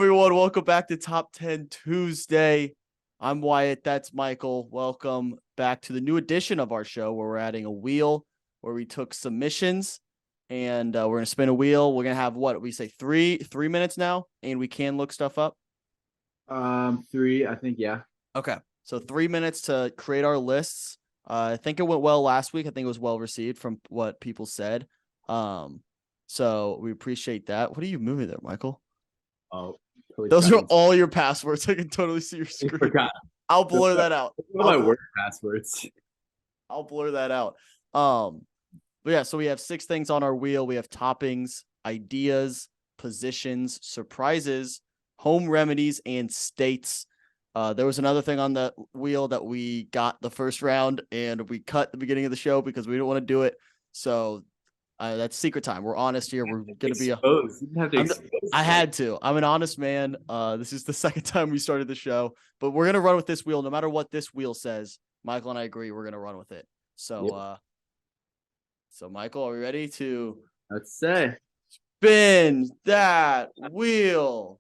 everyone? Welcome back to Top 10 Tuesday. I'm Wyatt. That's Michael. Welcome back to the new edition of our show where we're adding a wheel where we took submissions and we're going to spin a wheel. We're going to have what we say three minutes now, and we can look stuff up. 3, I think, yeah. Okay. So 3 minutes to create our lists. I think it went well last week. I think it was well received from what people said. So we appreciate that. What are you moving there, Michael? Oh, totally those are all your passwords. I can totally see your screen. Forgot. I'll blur that out. What are my work passwords? I'll blur that out. But yeah, so we have 6 things on our wheel. We have toppings, ideas, positions, surprises, home remedies, and states. There was another thing on the wheel that we got the first round and we cut the beginning of the show because we didn't want to do it. So that's secret time. We're honest here. We're going to be I had to. I'm an honest man. This is the second time we started the show, but we're going to run with this wheel. No matter what this wheel says, Michael and I agree. We're going to run with it. So, so Michael, are we ready to let's say spin that wheel?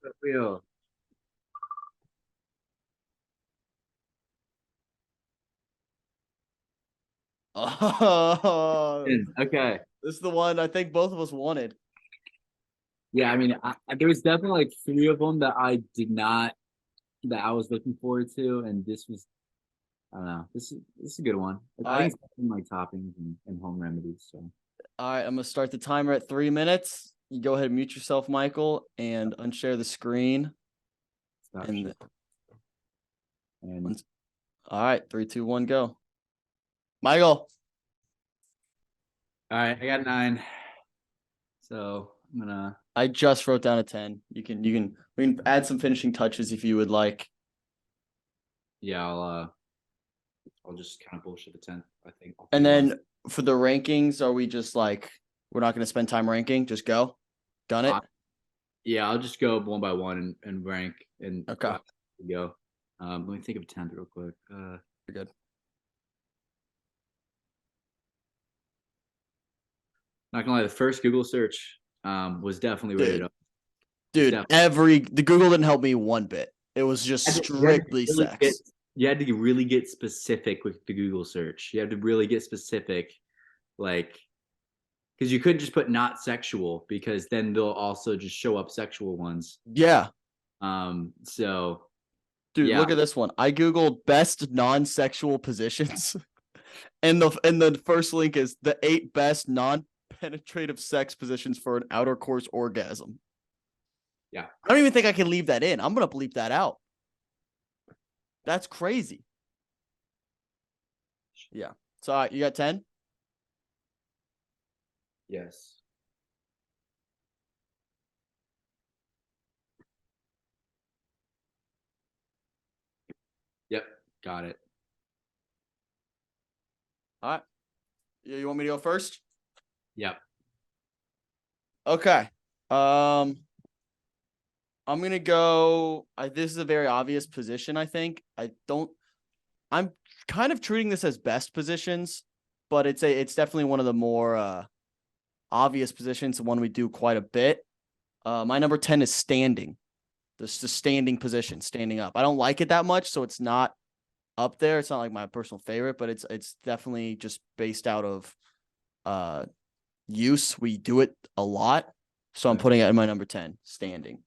Oh, okay. This is the one I think both of us wanted. Yeah, I mean, there was definitely like 3 of them that I was looking forward to, and this was, I don't know, this is a good one. I think it's my toppings and home remedies. So, all right, I'm gonna start the timer at 3 minutes. You go ahead and mute yourself, Michael, and unshare the screen. And all right, 3, 2, 1, go. Michael. All right, I got 9. So I'm gonna. I just wrote down a 10. We can add some finishing touches if you would like. Yeah, I'll just kind of bullshit the 10, I think. And then for the rankings, are we just like we're not going to spend time ranking? Just go, done it. Yeah, I'll just go one by one and rank and okay. Go. Let me think of 10th real quick. You're good. Not gonna lie, the first Google search was definitely rated up. Dude, the Google didn't help me one bit. It was just strictly sex. You had to really get specific with the Google search. You had to really get specific, like, because you couldn't just put not sexual because then they'll also just show up sexual ones. Yeah. So. Dude, look at this one. I Googled best non-sexual positions. And the first link is the 8 best non-penetrative sex positions for an outer course orgasm. Yeah. I don't even think I can leave that in. I'm going to bleep that out. That's crazy. Yeah. So you got 10? Yes. Yep. Got it. All right. You want me to go first? Yep. Okay. I'm going to go. This is a very obvious position, I think. I'm kind of treating this as best positions, but it's definitely one of the more obvious positions, the one we do quite a bit. My number 10 is standing. The standing position, standing up. I don't like it that much, so it's not up there. It's not like my personal favorite, but it's definitely just based out of use. We do it a lot, so I'm putting it in my number 10, standing.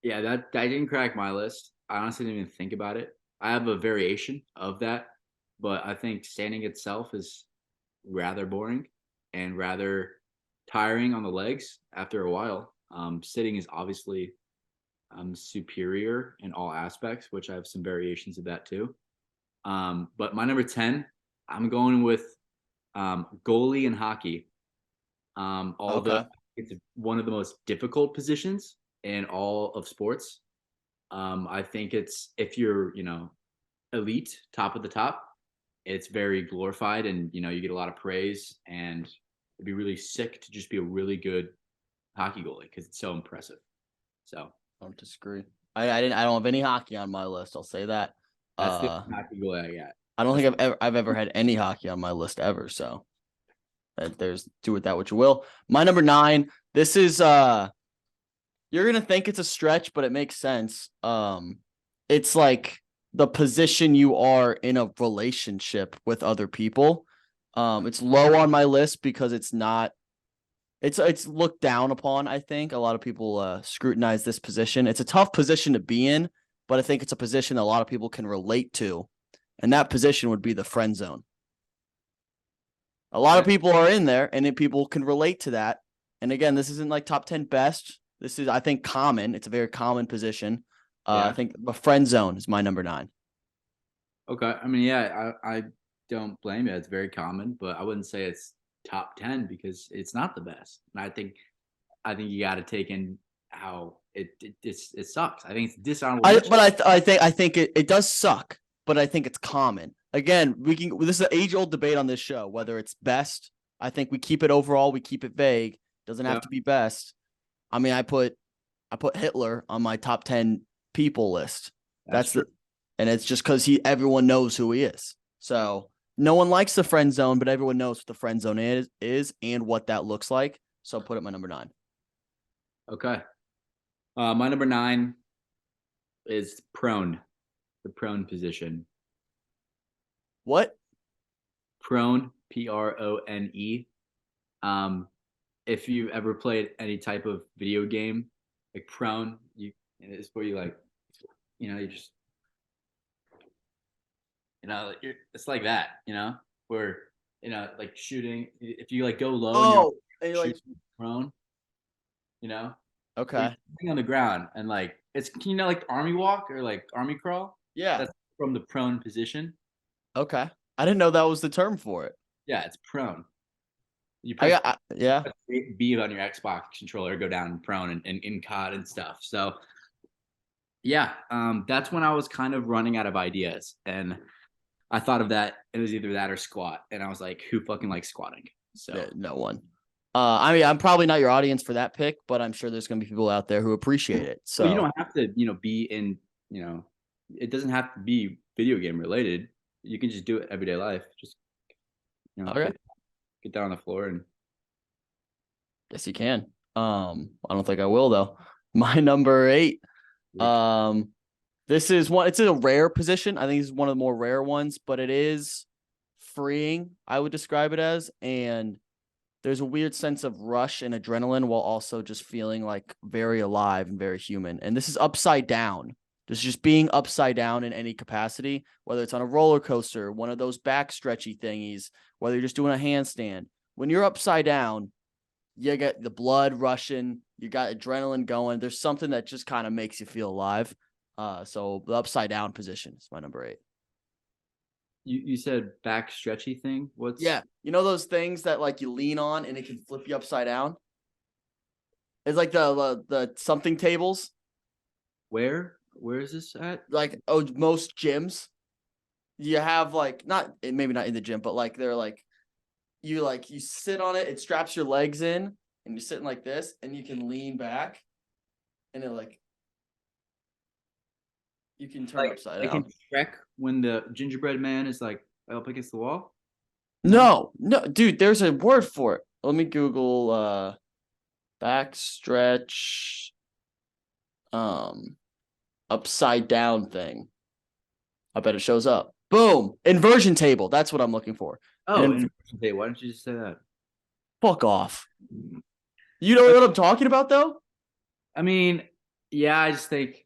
Yeah, that didn't crack my list. I honestly didn't even think about it. I have a variation of that, but I think standing itself is rather boring and rather tiring on the legs after a while. Sitting is obviously superior in all aspects, which I have some variations of that too. But my number 10, I'm going with goalie in hockey. Although it's one of the most difficult positions in all of sports. I think it's, if you're, elite, top of the top, it's very glorified and, you get a lot of praise, and it'd be really sick to just be a really good hockey goalie because it's so impressive. So I don't disagree. I don't have any hockey on my list. I'll say that. That's the hockey goalie I got. I don't think I've ever had any hockey on my list ever. So there's do with that what you will. My number 9. This is You're gonna think it's a stretch, but it makes sense. It's like the position you are in a relationship with other people. It's low on my list because it's not. It's looked down upon. I think a lot of people scrutinize this position. It's a tough position to be in, but I think it's a position that a lot of people can relate to, and that position would be the friend zone. A lot of Okay. people are in there, and then people can relate to that. And again, this isn't like top 10 best. This is, I think, common. It's a very common position. I Yeah. think the friend zone is my number 9. Okay. I mean, yeah, I don't blame you. It's very common, but I wouldn't say it's top 10 because it's not the best. And I think you got to take in how it sucks. I think it's dishonorable mention. I think it does suck, but I think it's common. Again, this is an age-old debate on this show, whether it's best. I think we keep it overall, we keep it vague. Doesn't have Yeah. to be best. I mean, I put Hitler on my top 10 people list. That's true. And it's just because everyone knows who he is. So no one likes the friend zone, but everyone knows what the friend zone is and what that looks like. So put it my number 9. Okay. My number 9 is prone, the prone position. What? Prone, Prone. If you've ever played any type of video game, like prone, it's where you like, you just, it's like that, where, like shooting. If you like go low and you're Oh, and you're like, shooting prone, you know, where you're okay. sitting on the ground and like it's, like army walk or like army crawl. Yeah. That's from the prone position. Okay. I didn't know that was the term for it. Yeah, it's prone. You I press got, yeah. B on your Xbox controller, go down prone and in COD and stuff. So yeah, that's when I was kind of running out of ideas, and I thought of that. It was either that or squat, and I was like, who fucking likes squatting? So No one. I mean, I'm probably not your audience for that pick, but I'm sure there's going to be people out there who appreciate it. well, you So don't have to, be in, it doesn't have to be video game related. You can just do it everyday life. Just okay, get down on the floor and yes, you can. I don't think I will though. My number 8. This is one. It's a rare position. I think this is one of the more rare ones, but it is freeing. I would describe it as, and there's a weird sense of rush and adrenaline while also just feeling like very alive and very human. And this is upside down. This is just being upside down in any capacity, whether it's on a roller coaster, one of those back stretchy thingies, whether you're just doing a handstand. When you're upside down, you get the blood rushing, you got adrenaline going. There's something that just kind of makes you feel alive. So the upside down position is my number 8. you said back stretchy thing. What's Yeah. You know those things that like you lean on and it can flip you upside down? It's like the something tables. where is this at? Like most gyms. You have like maybe not in the gym, but like they're like you sit on it, it straps your legs in, and you're sitting like this, and you can lean back and it like you can turn upside Like down. in Shrek when the gingerbread man is like up against the wall. No, dude, there's a word for it. Let me Google back stretch upside down thing. I bet it shows up. Boom. Inversion table. That's what I'm looking for. Oh, And hey, why don't you just say that? fuck off. You know what I'm talking about though? I mean, yeah, I just think,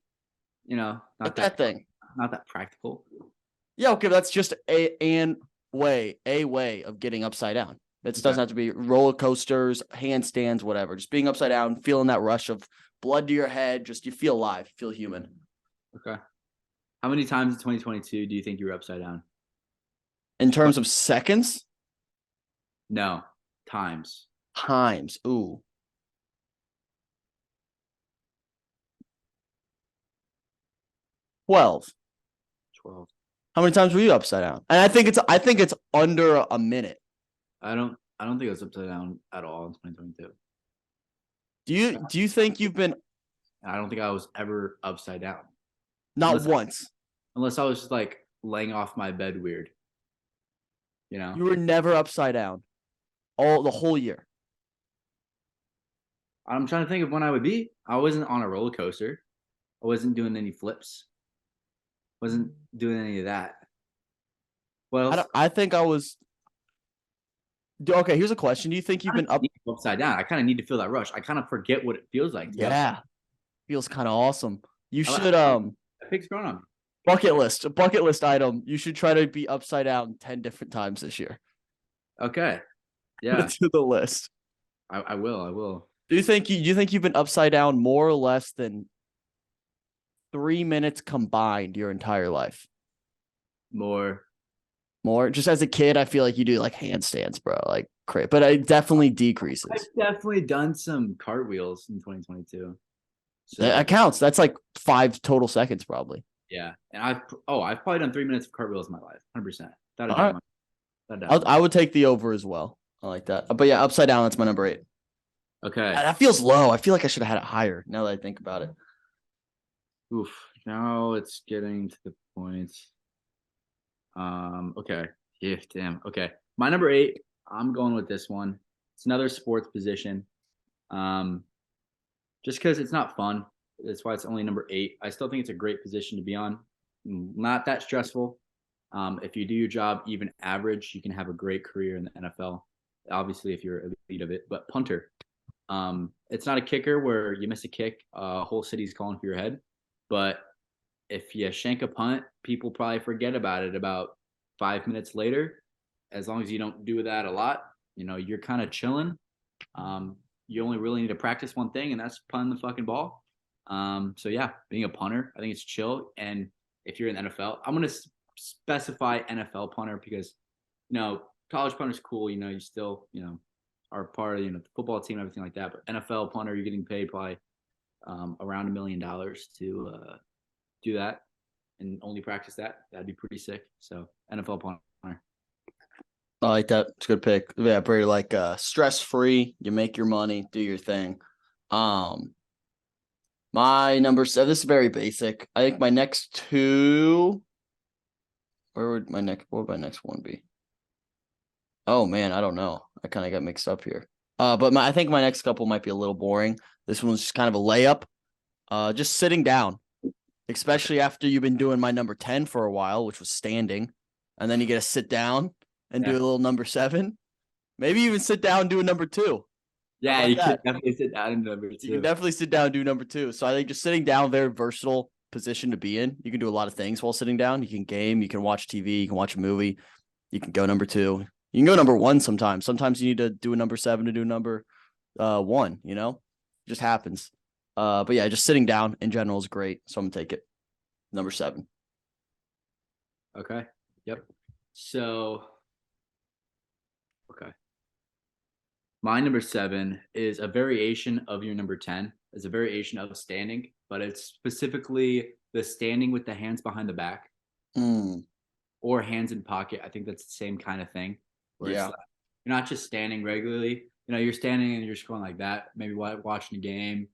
not Like that that thing. not that practical. Yeah, okay, that's just a way of getting upside down. It doesn't have to be roller coasters, handstands, whatever. Just being upside down, feeling that rush of blood to your head. Just you feel alive, feel human. Okay. How many times in 2022 do you think you were upside down? In terms of seconds, No, times. times. Ooh. 12. 12. How many times were you upside down? And I think it's under a minute. I don't think I was upside down at all in 2022. Do you think you've been I don't think I was ever upside down. not once? Unless I was just like laying off my bed weird. You were never upside down. The whole year. I'm trying to think of when I would be. I wasn't on a roller coaster. I wasn't doing any flips. Wasn't doing any of that. What else? I think I was. Okay, here's a question. Do you think you've I been up? need to go upside down. I kind of need to feel that rush. I kind of forget what it feels like to be upside. Yeah, feels kind of awesome. You I like- should That pig's growing on me. a bucket list item. You should try to be upside down 10 different times this year. Okay. Put Yeah, it to the list. I will. I will. Do you think you've been upside down more or less than 3 minutes combined your entire life? More. More. Just as a kid, I feel like you do like handstands, bro. Like crazy, but it definitely decreases. I've definitely done some cartwheels in 2022. So That counts. That's like 5 total seconds, probably. yeah, and I've probably done 3 minutes of cartwheels in my life, 100%. Without a All right. doubt. Without a doubt. I would take the over as well. I like that. But yeah, upside down. That's my number 8. Okay. That feels low. I feel like I should have had it higher. Now that I think about it. Oof. Now it's getting to the point. Okay. Yeah, damn. Okay. My number 8, I'm going with this one. It's another sports position. Just because it's not fun. That's why it's only number 8. I still think it's a great position to be on. Not that stressful. If you do your job even average, you can have a great career in the NFL. Obviously, if you're elite of it, but punter. It's not a kicker where you miss a kick, whole city's calling for your head. But if you shank a punt, people probably forget about it about 5 minutes later. As long as you don't do that a lot, you're kind of chilling. You only really need to practice one thing, and that's punting the fucking ball. So yeah, being a punter, I think it's chill. And if you're in the NFL, I'm gonna specify NFL punter because college punter's cool. You still are part of the football team and everything like that. But NFL punter, you're getting paid probably around $1 million to do that and only practice that. That'd be pretty sick. So NFL punter. I like that. It's a good pick. Yeah, pretty like stress free. You make your money, do your thing. My number 7. This is very basic. I think my next 2. What would my next one be? Oh man, I don't know. I kind of got mixed up here. But I think my next couple might be a little boring. This one's just kind of a layup. Just sitting down, especially after you've been doing my number 10 for a while, which was standing, and then you get to sit down and do a little number 7. Maybe even sit down and do a number 2. Yeah, you can definitely sit down in number 2. You can definitely sit down and do number 2. So I think just sitting down, very versatile position to be in. You can do a lot of things while sitting down. You can game, you can watch TV, you can watch a movie, you can go number 2. You can go number 1 sometimes. Sometimes you need to do a number 7 to do number 1, It just happens. But yeah, just sitting down in general is great. So I'm gonna take it. Number 7. Okay. Yep. So okay. My number 7 is a variation of your number 10. It's a variation of standing, but it's specifically the standing with the hands behind the back or hands in pocket. I think that's the same kind of thing. Where Yeah. it's like, you're not just standing regularly. You're standing and you're just going like that, maybe watching a game,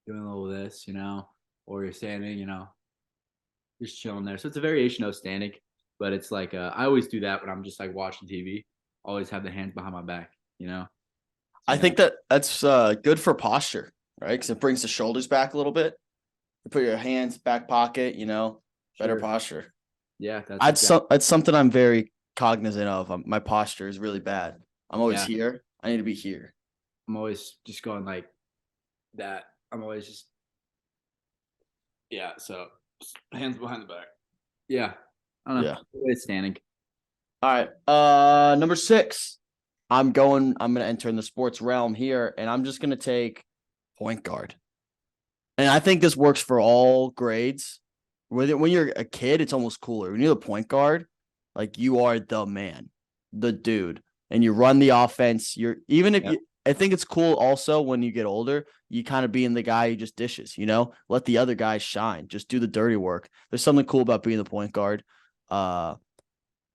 doing a little of this, or you're standing, just chilling there. So it's a variation of standing, but it's like I always do that when I'm just like watching TV. Always have the hands behind my back, I think that's good for posture, right? Because it brings the shoulders back a little bit. You put your hands back pocket, better posture. Yeah, that's something I'm very cognizant of. My posture is really bad. I'm always here. I need to be here. I'm always just going like that. I'm always just so hands behind the back. Yeah. I don't know. Yeah. It's standing. All right. Number 6. I'm gonna enter in the sports realm here, and I'm just gonna take point guard. And I think this works for all grades. When you're a kid, it's almost cooler. When you're the point guard, like you are the man, the dude, and you run the offense. I think it's cool also when you get older, you kind of being the guy who just dishes, let the other guys shine, just do the dirty work. There's something cool about being the point guard.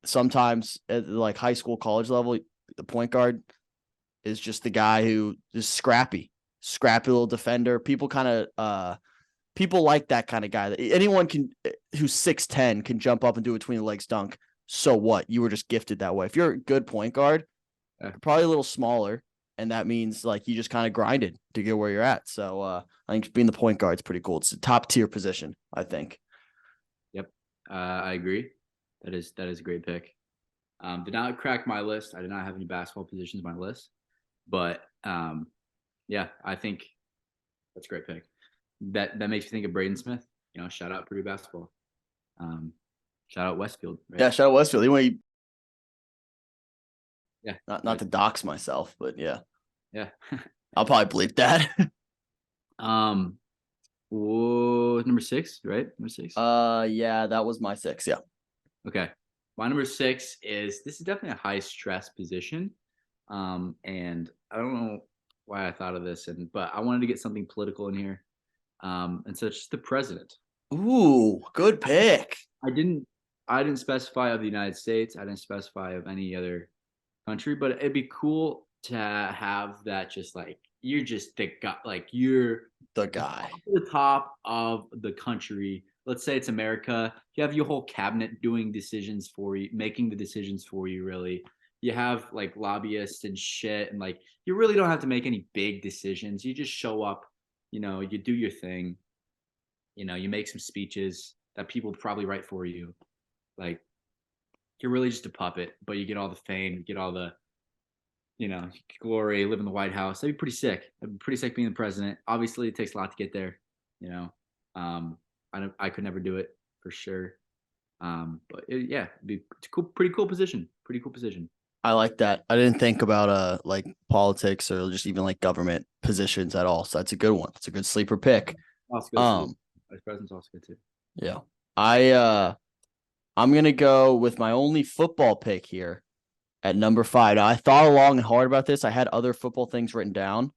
Sometimes at like high school, college level, the point guard is just the guy who is scrappy little defender. People like that kind of guy. Anyone who's 6'10" can jump up and do a between the legs dunk. So what? You were just gifted that way. If you're a good point guard, probably a little smaller and that means like you just kind of grinded to get where you're at. So I think being the point guard is pretty cool. It's a top tier position, I think. Yep, I agree. That is a great pick. Did not crack my list. I did not have any basketball positions on my list, but yeah, I think that's a great pick. That makes me think of Braden Smith. You know, shout out Purdue basketball. Shout out Westfield. Right? Yeah, shout out Westfield. Yeah. Not to dox myself, but yeah. Yeah. I'll probably bleep that. Number 6, right? Number 6. Yeah, that was my 6. Yeah. Okay. My number 6 is this is definitely a high stress position. And I don't know why I thought of this, but I wanted to get something political in here. And so it's just the president. Ooh, good pick. I didn't specify of the United States. I didn't specify of any other country, but it'd be cool to have that just like you're just the guy, like you're the guy at the top of the country. Let's say it's America. You have your whole cabinet doing decisions for you, making the decisions for you, really. You have like lobbyists and shit, and like you really don't have to make any big decisions. You just show up, you know, you do your thing, you know, you make some speeches that people probably write for you. Like you're really just a puppet, but you get all the fame, you get all the, you know, glory, live in the White House. That'd be pretty sick. I'd be pretty sick being the president. Obviously, it takes a lot to get there, you know. I could never do it for sure. But yeah, it's a cool, pretty cool position. Pretty cool position. I like that. I didn't think about like politics or just even like government positions at all. So that's a good one. It's a good sleeper pick. Vice president's also good too. Yeah. I'm gonna go with my only football pick here at number 5. Now I thought long and hard about this. I had other football things written down.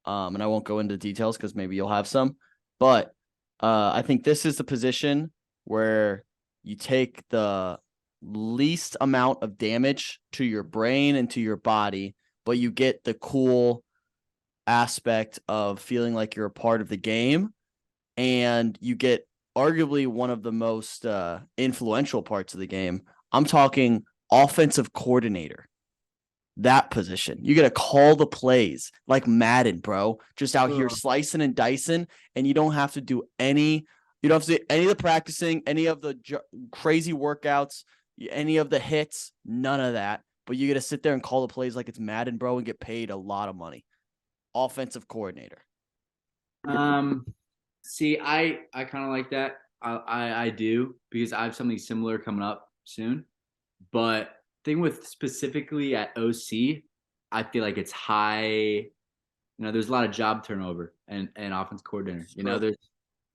And I won't go into details because maybe you'll have some. But I think this is the position where you take the least amount of damage to your brain and to your body, but you get the cool aspect of feeling like you're a part of the game, and you get arguably one of the most influential parts of the game. I'm talking offensive coordinator. That position. You get to call the plays like Madden, bro. Just out here slicing and dicing, and you don't have to do any. You don't have to do any of the practicing, any of the crazy workouts, any of the hits, none of that. But you get to sit there and call the plays like it's Madden, bro, and get paid a lot of money. Offensive coordinator. See, I kind of like that. I do because I have something similar coming up soon. But thing with specifically at OC, I feel like it's high. You know, there's a lot of job turnover and offense coordinator. You know, there's,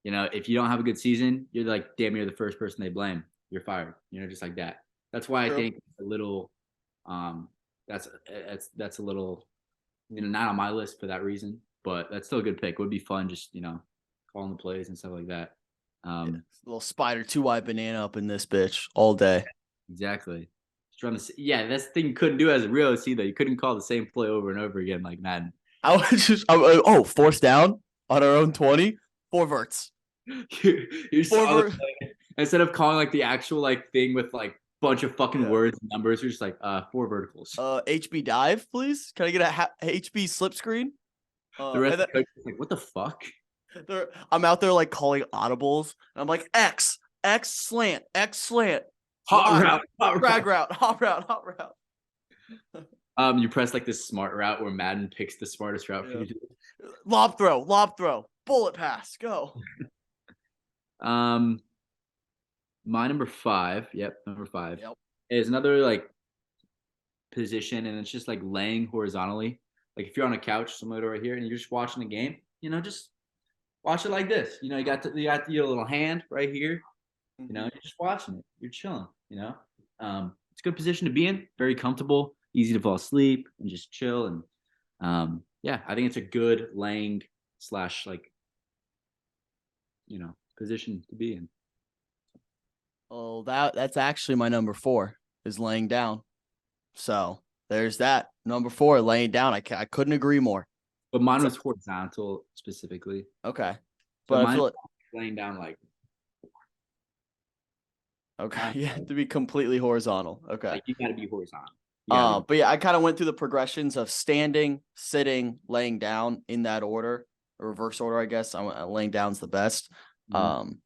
you know, if you don't have a good season, you're like damn near the first person they blame. You're fired. You know, just like that. That's why I think a little, that's a little, you know, not on my list for that reason. But that's still a good pick. It would be fun, just, you know, calling the plays and stuff like that. Little spider 2-wide banana up in this bitch all day. Exactly. Trying to see, yeah, that's the thing you couldn't do as a real OC though. You couldn't call the same play over and over again like Madden. I was just forced down on our own 20, 4 verts. You're instead of calling like the actual like thing with like bunch of fucking words and numbers, you're just like 4 verticals. HB dive, please. Can I get a HB slip screen? The rest of the coach is like, what the fuck? I'm out there like calling audibles, and I'm like X slant, hot route, hot route. You press like this smart route where Madden picks the smartest route for you to do. Lob throw, bullet pass, go. My number 5, number 5 is another like position, and it's just like laying horizontally. Like if you're on a couch somewhere right here and you're just watching the game, you know, just watch it like this. You know, you got your little hand right here. You know, you're just watching it. You're chilling. You know, it's a good position to be in. Very comfortable, easy to fall asleep and just chill. And yeah, I think it's a good laying / like, you know, position to be in. Oh, that's actually my number 4 is laying down. So there's that number 4, laying down. I couldn't agree more. But mine was horizontal specifically. Okay, but I feel like laying down like. Okay, you have to be completely horizontal. Okay, like you got to be horizontal. Yeah. But yeah, I kind of went through the progressions of standing, sitting, laying down in that order, or reverse order, I guess. Laying down's the best.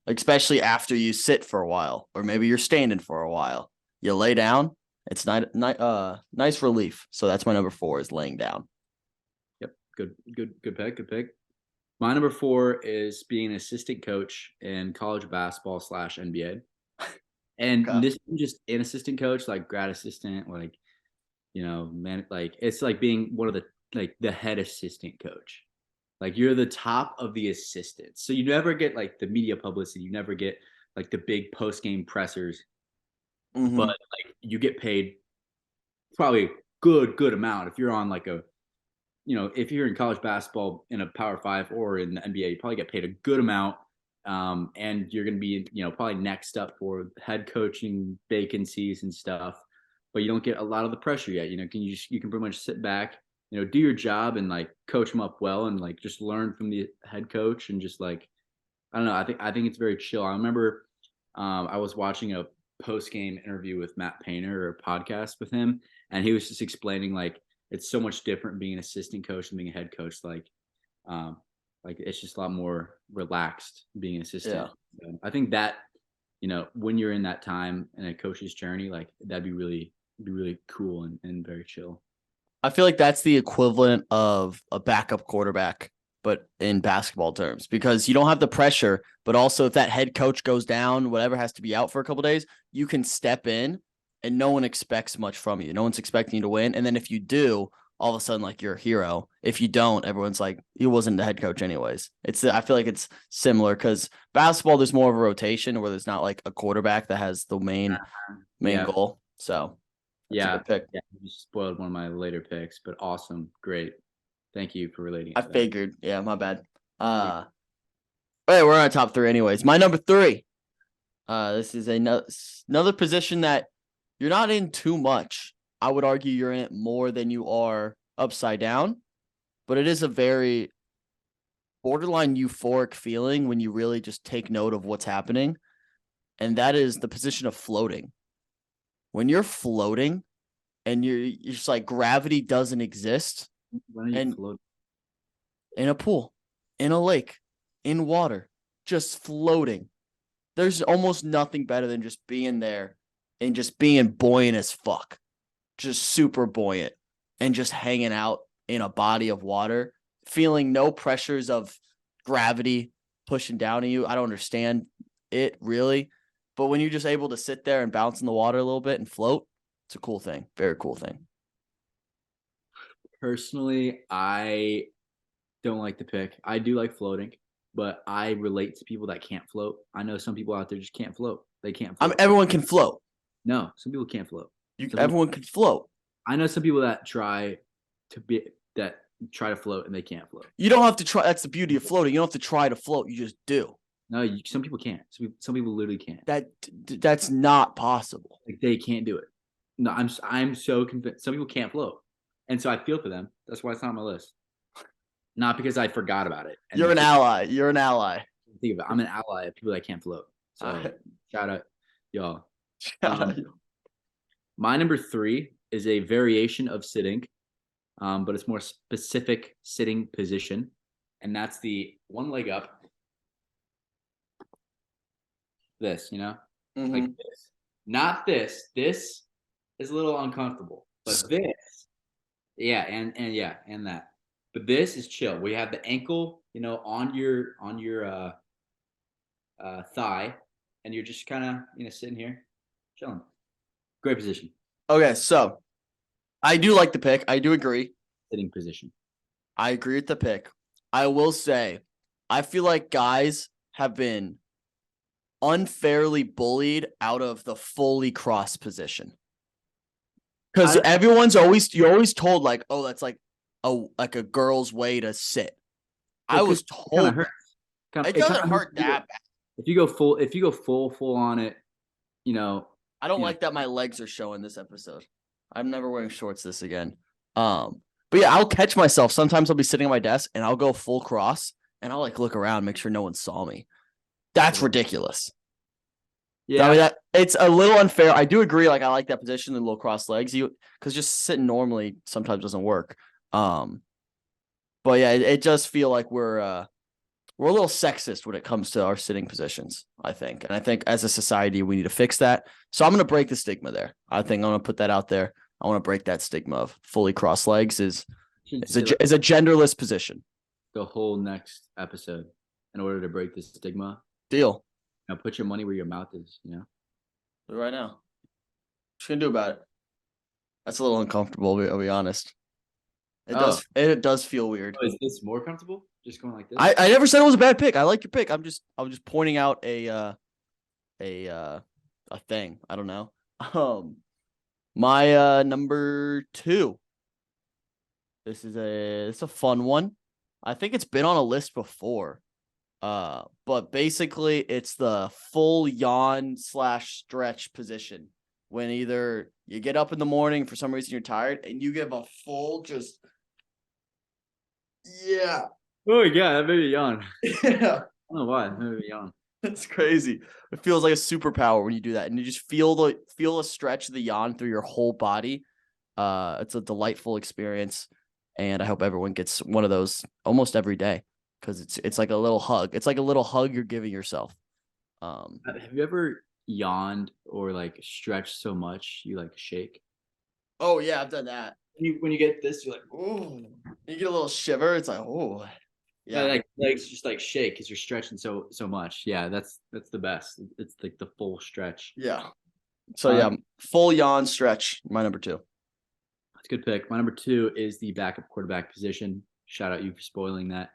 Especially after you sit for a while, or maybe you're standing for a while. You lay down. It's nice relief. So that's my number 4 is laying down. Yep. Good pick. Good pick. My number 4 is being an assistant coach in college basketball / NBA. And Okay. this isn't just an assistant coach, like grad assistant, like, man, like it's like being one of the head assistant coach. Like you're the top of the assistants. So you never get like the media publicity. You never get like the big post game pressers, but like you get paid probably a good amount. If you're on like if you're in college basketball in a Power 5 or in the NBA, you probably get paid a good amount. And you're going to be, probably next up for head coaching vacancies and stuff, but you don't get a lot of the pressure yet. You can pretty much sit back, do your job and like coach them up well and like just learn from the head coach and just like, I don't know. I think it's very chill. I remember I was watching a post game interview with Matt Painter or a podcast with him, and he was just explaining like it's so much different being an assistant coach than being a head coach. Like it's just a lot more relaxed being an assistant. Yeah. I think that, when you're in that time in a coach's journey, like that'd be really cool and very chill. I feel like that's the equivalent of a backup quarterback, but in basketball terms, because you don't have the pressure, but also if that head coach goes down, whatever has to be out for a couple of days, you can step in and no one expects much from you. No one's expecting you to win. And then if you do, all of a sudden, like you're a hero. If you don't, everyone's like, he wasn't the head coach anyways. I feel like it's similar because basketball, there's more of a rotation where there's not like a quarterback that has the main goal. So yeah, pick. Yeah, you spoiled one of my later picks, but awesome. Great. Thank you for relating. I figured. Yeah, my bad. Hey, we're on top 3 anyways. My number 3. This is another position that you're not in too much. I would argue you're in it more than you are upside down, but it is a very borderline euphoric feeling when you really just take note of what's happening. And that is the position of floating. When you're floating and you're just like gravity doesn't exist. And float? In a pool, in a lake, in water, just floating. There's almost nothing better than just being there and just being buoyant as fuck. Just super buoyant and just hanging out in a body of water, feeling no pressures of gravity pushing down on you. I don't understand it really, but when you're just able to sit there and bounce in the water a little bit and float, it's a cool thing. Very cool thing. Personally, I don't like the pick. I do like floating, but I relate to people that can't float. I know some people out there just can't float. They can't float. Everyone can float. No, some people can't float. Everyone can float. I know some people that try to float and they can't float. You don't have to try. That's the beauty of floating. You don't have to try to float. You just do. No, some people can't. Some people literally can't. That's not possible. Like they can't do it. No, I'm so convinced. Some people can't float, and so I feel for them. That's why it's not on my list. Not because I forgot about it. You're an ally. You're an ally. Think about it. I'm an ally of people that can't float. So shout out, y'all. My number 3 is a variation of sitting, but it's more specific sitting position, and that's the one leg up. This, like this. Not this. This is a little uncomfortable, but this, yeah, and that. But this is chill. We have the ankle, on your thigh, and you're just kind of, sitting here, chilling. Great position. Okay, so I do like the pick. I do agree. Sitting position. I agree with the pick. I will say, I feel like guys have been unfairly bullied out of the fully cross position. Because you're always told like, oh, that's like a girl's way to sit. Well, I was told it doesn't hurt that bad. If you go full on it, I don't like that my legs are showing this episode. I'm never wearing shorts this again. But yeah, I'll catch myself. Sometimes I'll be sitting at my desk and I'll go full cross and I'll like look around, make sure no one saw me. That's ridiculous. I mean, Yeah. it's a little unfair. I do agree. Like I like that position, the little cross legs. Because just sitting normally sometimes doesn't work. Um, but yeah, it does feel like we're a little sexist when it comes to our sitting positions, I think. And I think as a society, we need to fix that. So I'm going to break the stigma there. I think I'm going to put that out there. I want to break that stigma of fully cross legs Should say like is a genderless position. the whole next episode in order to break the stigma. Deal. Now put your money where your mouth is, you know? Do it right now. What you gonna do about it? That's a little uncomfortable. I'll be honest. Oh, It does feel weird. is this more comfortable? Just going like this? I never said it was a bad pick. I like your pick. I was just pointing out a a thing. I don't know. My number 2. It's a fun one. I think it's been on a list before. But basically it's the full yawn / stretch position when either you get up in the morning for some reason you're tired and you give a full just yeah. Oh yeah, that made me yawn. Yeah. I don't know why. That made me yawn. It's crazy. It feels like a superpower when you do that and you just feel the stretch of the yawn through your whole body. It's a delightful experience and I hope everyone gets one of those almost every day because it's like a little hug. It's like a little hug you're giving yourself. Have you ever yawned or like stretched so much you like shake? Oh yeah, I've done that. When you get this, you're like, Oh, you get a little shiver. It's like, oh, yeah, yeah, like legs just like shake because you're stretching so much. Yeah, that's the best. It's like the full stretch. yeah. So yeah, full yawn stretch. My number 2. That's a good pick. My number 2 is the backup quarterback position. Shout out you for spoiling that.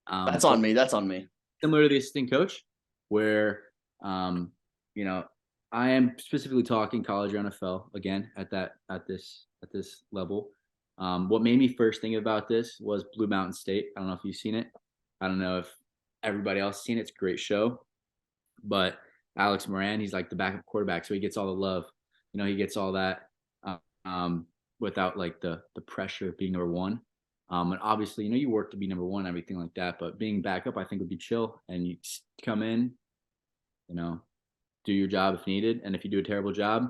That's But on me. That's on me. similar to the assistant coach, where um, you know, I am specifically talking college or NFL again at this level. What made me first think about this was Blue Mountain State. I don't know if you've seen it. I don't know if everybody else has seen it. It's a great show, but Alex Moran, he's like the backup quarterback, so he gets all the love. You know, he gets all that um, without like the pressure of being number one. And obviously, you know, you work to be number one, everything like that. But being backup, I think would be chill, and you come in, you know, do your job if needed, and if you do a terrible job,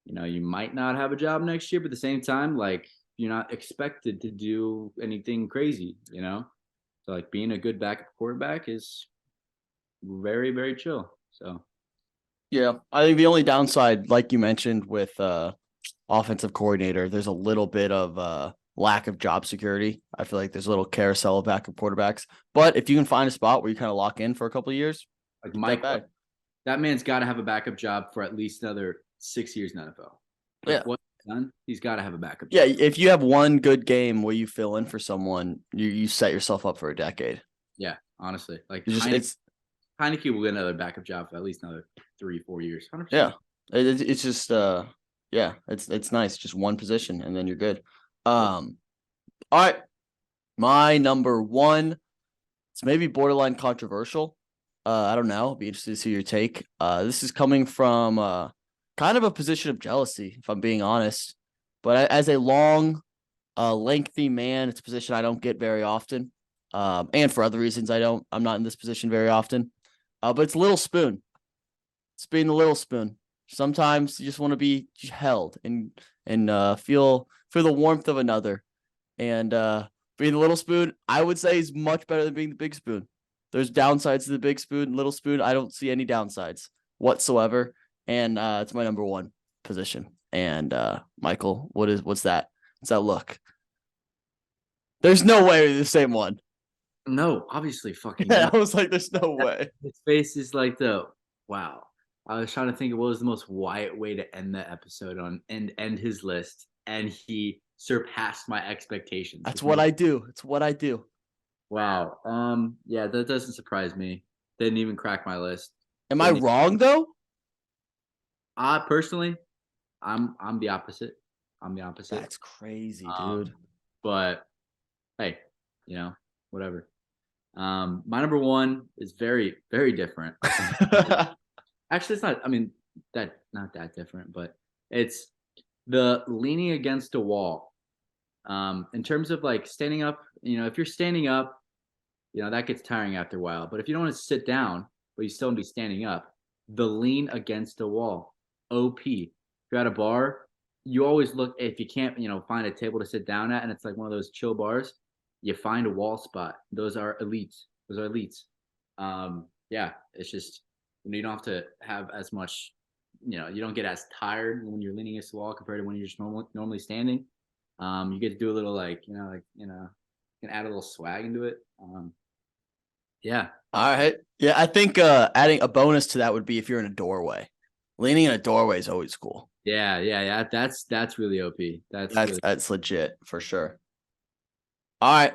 you know, you might not have a job next year. But at the same time, like you're not expected to do anything crazy, you know. So like being a good backup quarterback is very very chill. So Yeah, I think the only downside, like you mentioned, with offensive coordinator, there's a little bit of lack of job security. I feel like there's a little carousel of backup quarterbacks, but if you can find a spot where you kind of lock in for a couple of years, like not that Mike, bad. that man's got to have a backup job for at least another 6 years in the NFL. Yeah. Like what he's done, he's got to have a backup Yeah, job. if you have one good game where you fill in for someone, you set yourself up for a decade. Yeah, honestly, like You just Heineke will get another backup job for at least another 3 4 years. 100%. yeah, it's just yeah, it's nice, just one position and then you're good. All right, my number 1. It's maybe borderline controversial. I don't know. Be interested to see your take. This is coming from kind of a position of jealousy, if I'm being honest. But as a long, lengthy man, it's a position I don't get very often. And for other reasons, I'm not in this position very often. But it's Little Spoon. It's being the Little Spoon. Sometimes you just want to be held and feel the warmth of another. And being the Little Spoon, I would say, is much better than being the Big Spoon. There's downsides to the Big Spoon, Little Spoon. I don't see any downsides whatsoever. And it's my number 1 position. And Michael, what's that? What's that look? There's no way we're the same one. No, obviously, fucking. I was like, there's no way. His face is like the wow. I was trying to think of what was the most Wyatt way to end that episode on and end his list, and he surpassed my expectations. That's what I do. It's what I do. Wow. Yeah, that doesn't surprise me. Didn't even crack my list. Am I wrong though? Personally, I'm the opposite. I'm the opposite. That's crazy, dude. But hey, you know, whatever. My number 1 is very, very different. Actually, it's not. I mean, not that different, but it's the leaning against a wall. In terms of like standing up, you know, if you're standing up, you know, that gets tiring after a while. But if you don't want to sit down, but you still want to be standing up, the lean against the wall. OP. If you're at a bar, you always look, if you can't, find a table to sit down at and it's like one of those chill bars, you find a wall spot. Those are elites. Those are elites. Yeah, it's just you don't have to have as much, you don't get as tired when you're leaning against the wall compared to when you're just normally standing. You get to do a little you can add a little swag into it. Yeah. All right. Yeah, I think adding a bonus to that would be if you're in a doorway. Leaning in a doorway is always cool. Yeah. That's really OP. That's legit for sure. All right.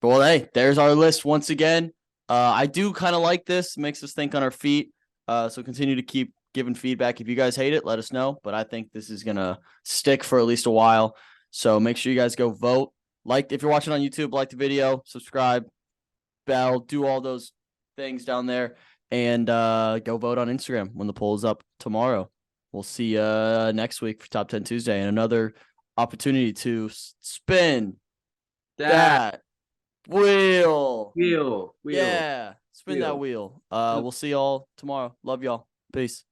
Well, hey, there's our list once again. I do kind of like this. Makes us think on our feet. So continue to keep giving feedback. If you guys hate it, let us know. But I think this is gonna stick for at least a while. So make sure you guys go vote. Like if you're watching on YouTube, like the video, subscribe, bell, do all those things down there, and go vote on Instagram when the poll is up tomorrow. We'll see you next week for Top 10 Tuesday and another opportunity to spin that wheel. Wheel. Yeah, spin that Wheel. wheel. We'll see y'all tomorrow. Love y'all. Peace.